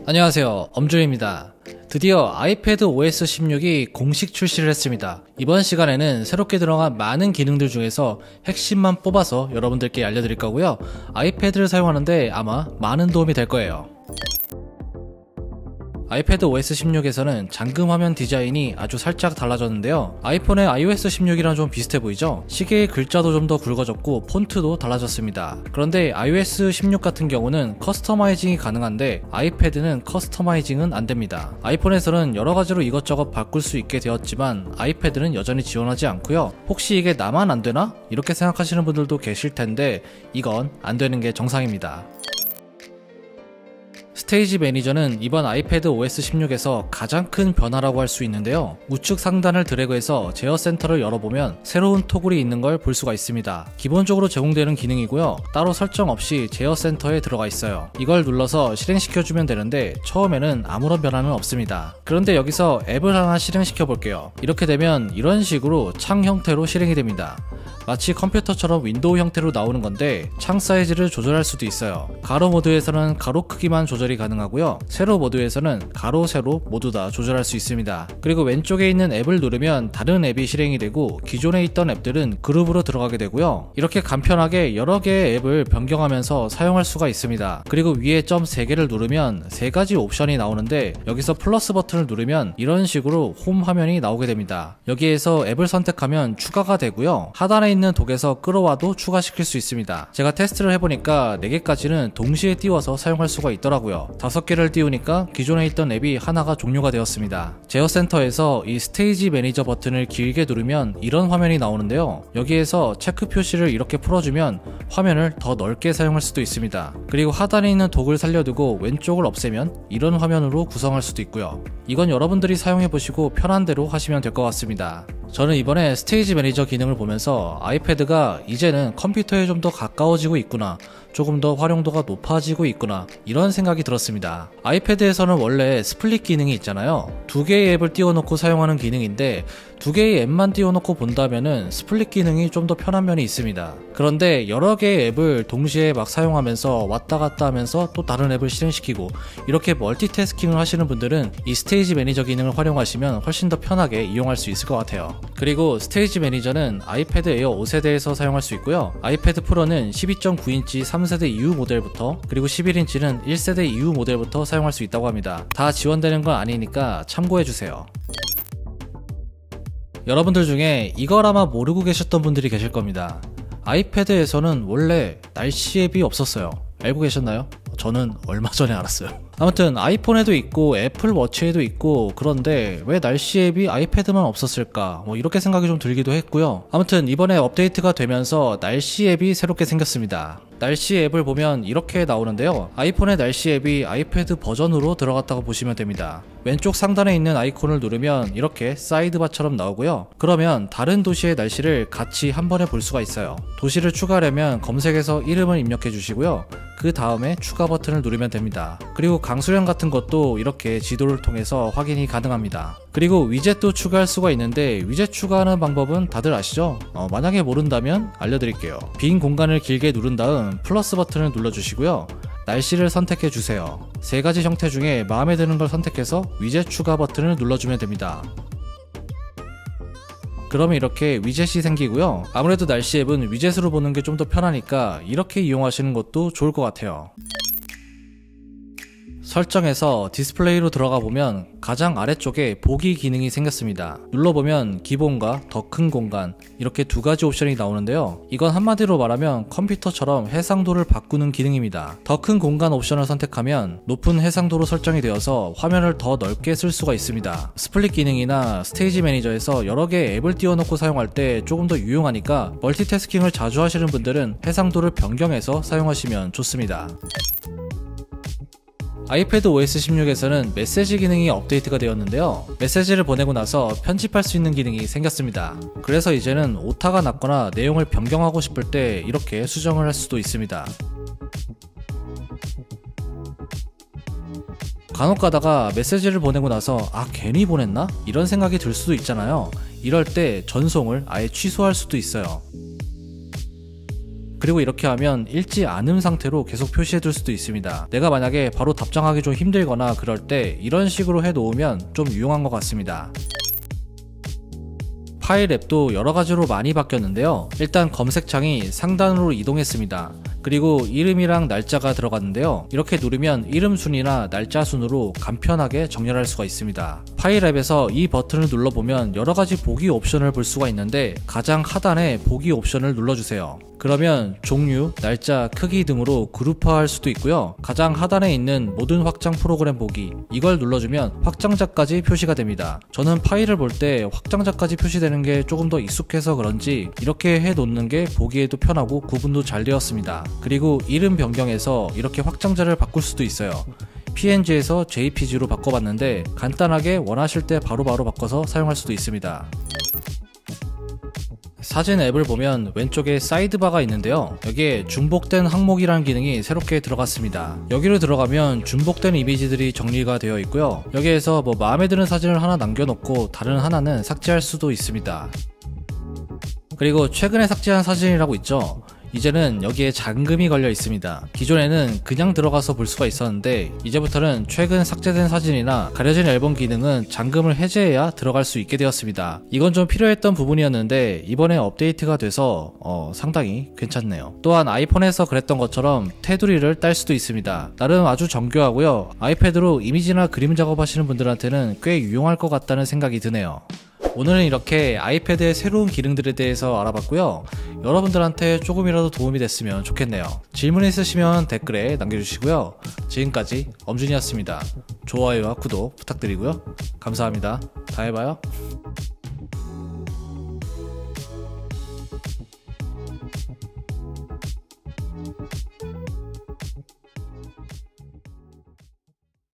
안녕하세요, 엄준입니다. 드디어 아이패드 OS 16이 공식 출시를 했습니다. 이번 시간에는 새롭게 들어간 많은 기능들 중에서 핵심만 뽑아서 여러분들께 알려드릴 거고요. 아이패드를 사용하는데 아마 많은 도움이 될 거예요. 아이패드 OS 16에서는 잠금 화면 디자인이 아주 살짝 달라졌는데요. 아이폰의 iOS 16이랑 좀 비슷해 보이죠? 시계의 글자도 좀 더 굵어졌고 폰트도 달라졌습니다. 그런데 iOS 16 같은 경우는 커스터마이징이 가능한데 아이패드는 커스터마이징은 안됩니다. 아이폰에서는 여러가지로 이것저것 바꿀 수 있게 되었지만 아이패드는 여전히 지원하지 않고요. 혹시 이게 나만 안되나? 이렇게 생각하시는 분들도 계실 텐데 이건 안되는 게 정상입니다. 스테이지 매니저는 이번 아이패드 OS 16에서 가장 큰 변화라고 할 수 있는데요. 우측 상단을 드래그해서 제어 센터를 열어보면 새로운 토글이 있는 걸 볼 수가 있습니다. 기본적으로 제공되는 기능이고요. 따로 설정 없이 제어 센터에 들어가 있어요. 이걸 눌러서 실행시켜주면 되는데 처음에는 아무런 변화는 없습니다. 그런데 여기서 앱을 하나 실행시켜 볼게요. 이렇게 되면 이런 식으로 창 형태로 실행이 됩니다. 마치 컴퓨터처럼 윈도우 형태로 나오는 건데 창 사이즈를 조절할 수도 있어요. 가로 모드에서는 가로 크기만 조절이 가능하고요. 세로 모드에서는 가로, 세로 모두 다 조절할 수 있습니다. 그리고 왼쪽에 있는 앱을 누르면 다른 앱이 실행이 되고 기존에 있던 앱들은 그룹으로 들어가게 되고요. 이렇게 간편하게 여러 개의 앱을 변경하면서 사용할 수가 있습니다. 그리고 위에 점 3개를 누르면 3가지 옵션이 나오는데 여기서 플러스 버튼을 누르면 이런 식으로 홈 화면이 나오게 됩니다. 여기에서 앱을 선택하면 추가가 되고요. 하단에 있는 독에서 끌어와도 추가시킬 수 있습니다. 제가 테스트를 해보니까 4개까지는 동시에 띄워서 사용할 수가 있더라고요. 5개를 띄우니까 기존에 있던 앱이 하나가 종료가 되었습니다. 제어 센터에서 이 스테이지 매니저 버튼을 길게 누르면 이런 화면이 나오는데요. 여기에서 체크 표시를 이렇게 풀어주면 화면을 더 넓게 사용할 수도 있습니다. 그리고 하단에 있는 독을 살려두고 왼쪽을 없애면 이런 화면으로 구성할 수도 있고요. 이건 여러분들이 사용해보시고 편한 대로 하시면 될 것 같습니다. 저는 이번에 스테이지 매니저 기능을 보면서 아이패드가 이제는 컴퓨터에 좀 더 가까워지고 있구나, 조금 더 활용도가 높아지고 있구나, 이런 생각이 들었습니다. 아이패드에서는 원래 스플릿 기능이 있잖아요. 2개의 앱을 띄워놓고 사용하는 기능인데 2개의 앱만 띄워놓고 본다면은 스플릿 기능이 좀 더 편한 면이 있습니다. 그런데 여러 개의 앱을 동시에 막 사용하면서 왔다 갔다 하면서 또 다른 앱을 실행시키고 이렇게 멀티태스킹을 하시는 분들은 이 스테이지 매니저 기능을 활용하시면 훨씬 더 편하게 이용할 수 있을 것 같아요. 그리고 스테이지 매니저는 아이패드 에어 5세대에서 사용할 수 있고요. 아이패드 프로는 12.9인치 3세대 이후 모델부터 그리고 11인치는 1세대 이후 모델부터 사용할 수 있다고 합니다. 다 지원되는 건 아니니까 참고해주세요. 여러분들 중에 이걸 아마 모르고 계셨던 분들이 계실 겁니다. 아이패드에서는 원래 날씨 앱이 없었어요. 알고 계셨나요? 저는 얼마 전에 알았어요. 아무튼 아이폰에도 있고 애플워치에도 있고 그런데 왜 날씨 앱이 아이패드만 없었을까, 이렇게 생각이 좀 들기도 했고요. 아무튼 이번에 업데이트가 되면서 날씨 앱이 새롭게 생겼습니다. 날씨 앱을 보면 이렇게 나오는데요. 아이폰의 날씨 앱이 아이패드 버전으로 들어갔다고 보시면 됩니다. 왼쪽 상단에 있는 아이콘을 누르면 이렇게 사이드바처럼 나오고요. 그러면 다른 도시의 날씨를 같이 한 번에 볼 수가 있어요. 도시를 추가하려면 검색에서 이름을 입력해 주시고요. 그 다음에 추가 버튼을 누르면 됩니다. 그리고 강수량 같은 것도 이렇게 지도를 통해서 확인이 가능합니다. 그리고 위젯도 추가할 수가 있는데 위젯 추가하는 방법은 다들 아시죠? 만약에 모른다면 알려드릴게요. 빈 공간을 길게 누른 다음 플러스 버튼을 눌러주시고요. 날씨를 선택해 주세요. 3가지 형태 중에 마음에 드는 걸 선택해서 위젯 추가 버튼을 눌러주면 됩니다. 그러면 이렇게 위젯이 생기고요. 아무래도 날씨 앱은 위젯으로 보는 게 좀 더 편하니까 이렇게 이용하시는 것도 좋을 것 같아요. 설정에서 디스플레이로 들어가 보면 가장 아래쪽에 보기 기능이 생겼습니다. 눌러보면 기본과 더 큰 공간, 이렇게 2가지 옵션이 나오는데요. 이건 한마디로 말하면 컴퓨터처럼 해상도를 바꾸는 기능입니다. 더 큰 공간 옵션을 선택하면 높은 해상도로 설정이 되어서 화면을 더 넓게 쓸 수가 있습니다. 스플릿 기능이나 스테이지 매니저에서 여러 개의 앱을 띄워놓고 사용할 때 조금 더 유용하니까 멀티태스킹을 자주 하시는 분들은 해상도를 변경해서 사용하시면 좋습니다. 아이패드 OS 16에서는 메시지 기능이 업데이트가 되었는데요. 메시지를 보내고 나서 편집할 수 있는 기능이 생겼습니다. 그래서 이제는 오타가 났거나 내용을 변경하고 싶을 때 이렇게 수정을 할 수도 있습니다. 간혹 가다가 메시지를 보내고 나서 괜히 보냈나? 이런 생각이 들 수도 있잖아요. 이럴 때 전송을 아예 취소할 수도 있어요. 그리고 이렇게 하면 읽지 않은 상태로 계속 표시해둘 수도 있습니다. 내가 만약에 바로 답장하기 좀 힘들거나 그럴 때 이런 식으로 해놓으면 좀 유용한 것 같습니다. 파일 앱도 여러가지로 많이 바뀌었는데요. 일단 검색창이 상단으로 이동했습니다. 그리고 이름이랑 날짜가 들어갔는데요. 이렇게 누르면 이름 순이나 날짜 순으로 간편하게 정렬할 수가 있습니다. 파일 앱에서 이 버튼을 눌러보면 여러가지 보기 옵션을 볼 수가 있는데 가장 하단에 보기 옵션을 눌러주세요. 그러면 종류, 날짜, 크기 등으로 그룹화할 수도 있고요. 가장 하단에 있는 모든 확장 프로그램 보기, 이걸 눌러주면 확장자까지 표시가 됩니다. 저는 파일을 볼 때 확장자까지 표시되는 게 조금 더 익숙해서 그런지 이렇게 해놓는 게 보기에도 편하고 구분도 잘 되었습니다. 그리고 이름 변경해서 이렇게 확장자를 바꿀 수도 있어요. PNG에서 JPG로 바꿔봤는데 간단하게 원하실 때 바로바로 바꿔서 사용할 수도 있습니다. 사진 앱을 보면 왼쪽에 사이드바가 있는데요. 여기에 중복된 항목이라는 기능이 새롭게 들어갔습니다. 여기로 들어가면 중복된 이미지들이 정리가 되어 있고요. 여기에서 마음에 드는 사진을 하나 남겨놓고 다른 하나는 삭제할 수도 있습니다. 그리고 최근에 삭제한 사진이라고 있죠. 이제는 여기에 잠금이 걸려 있습니다. 기존에는 그냥 들어가서 볼 수가 있었는데 이제부터는 최근 삭제된 사진이나 가려진 앨범 기능은 잠금을 해제해야 들어갈 수 있게 되었습니다. 이건 좀 필요했던 부분이었는데 이번에 업데이트가 돼서 상당히 괜찮네요. 또한 아이폰에서 그랬던 것처럼 테두리를 딸 수도 있습니다. 나름 아주 정교하고요. 아이패드로 이미지나 그림 작업하시는 분들한테는 꽤 유용할 것 같다는 생각이 드네요. 오늘은 이렇게 아이패드의 새로운 기능들에 대해서 알아봤고요. 여러분들한테 조금이라도 도움이 됐으면 좋겠네요. 질문 있으시면 댓글에 남겨주시고요. 지금까지 엄준이었습니다. 좋아요와 구독 부탁드리고요. 감사합니다. 다음에 봐요.